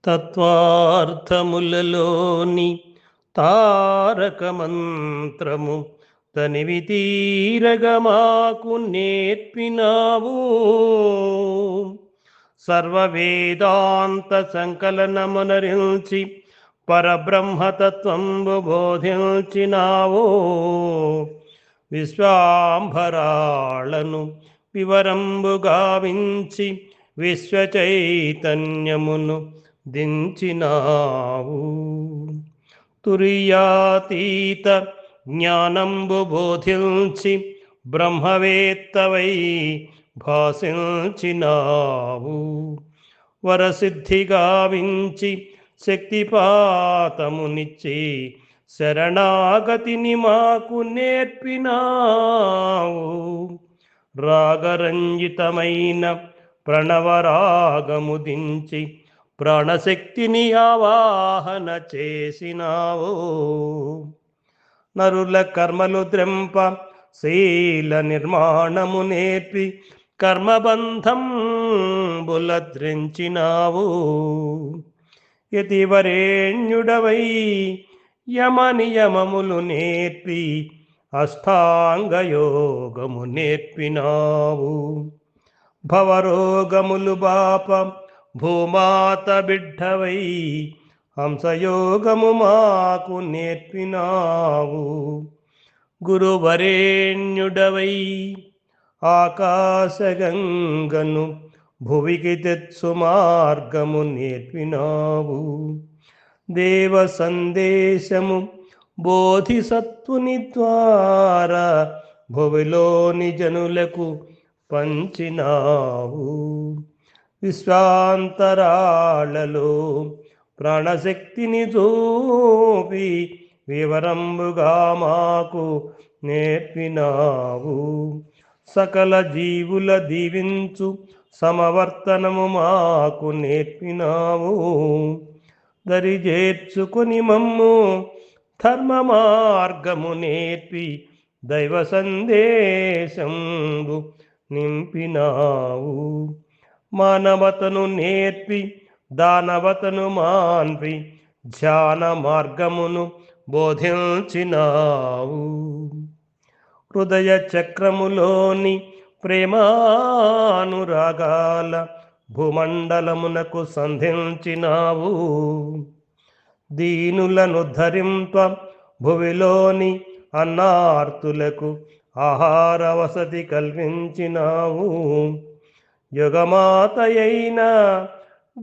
తత్వార్థములలోని తారక మంత్రము తనివి తీరగ మాకు నేర్పినావు. సర్వ వేదాంత సంకలనమునరించి పరబ్రహ్మతత్వంబు బోధించినావు. విశ్వాంభరాళను వివరంబు గావించి విశ్వచైతన్యమును దించినావు. తురియాతీత జ్ఞానంబు బోధించి బ్రహ్మవేత్తవై భాసించినావు. వరసిద్ధి గావించి శక్తిపాతమునిచ్చి శరణాగతిని మాకు నేర్పినావు. రాగరంజితమైన ప్రణవరాగము దించి ప్రాణశక్తిని ఆవాహన చేసినావు. నరుల కర్మలు ద్రెంప శీల నిర్మాణము నేర్పి కర్మబంధం బులద్రించినావు. యతివరేణ్యుడవై యమనియమములు నేర్పి అష్టాంగయోగము నేర్పినావు. భవరోగములు బాప భూమాత బిడ్డవై హంసయోగము మాకు నేర్పినావు. గురువరేణ్యుడవై ఆకాశగంగను భువికి తెత్సు మార్గము నేర్పినావు. దేవ సందేశము బోధిసత్వుని ద్వారా భువిలోని జనులకు పంచినావు. విశ్వాంతరాళలో ప్రాణశక్తిని చూపి వివరంబుగా మాకు నేర్పినావు. సకల జీవుల దీవించు సమవర్తనము మాకు నేర్పినావు. దరిజేర్చుకుని మమ్ము ధర్మ మార్గము నేర్పి దైవ సందేశంబు నింపినావు. మానవతను నేర్పి దానవతను మాన్పి ధ్యాన మార్గమును బోధించినావు. హృదయ చక్రములోని ప్రేమానురాగాల భూమండలమునకు సంధించినావు. దీనులను ధరింప భువిలోని అన్నార్తులకు ఆహార వసతి కల్పించినావు. యుగమాతయైన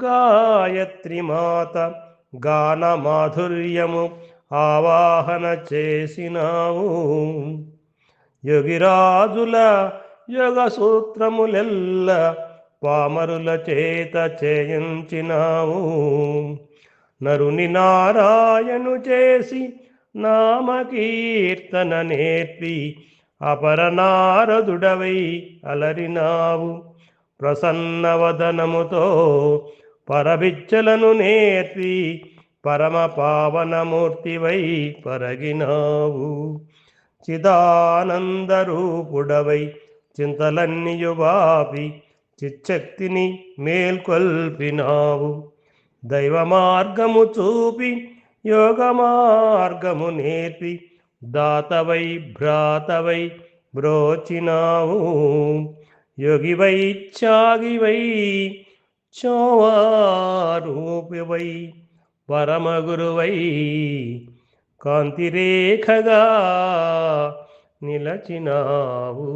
గాయత్రి మాత గాన మాధుర్యము ఆవాహన చేసినావు. యోగిరాజుల యోగ సూత్రములెల్ల పామరుల చేత చేయించినావు. నరుని నారాయణు చేసి నామకీర్తన నేర్పి అపరనారదుడవై అలరినావు. ప్రసన్నవదనముతో పరభిచ్చలను నేర్పి పరమ పావనమూర్తివై పరగినావు. చిదానందరూపుడవై చింతలన్నియు బాపి చిచ్చక్తిని మేల్కొల్పినావు. దైవ మార్గము చూపి యోగ మార్గము నేర్పి దాతవై భ్రాతవై బ్రోచినావు. యోగివై త్యాగివై చోవారూపివై పరమగురువై కాంతిరేఖగా నిలచినావు.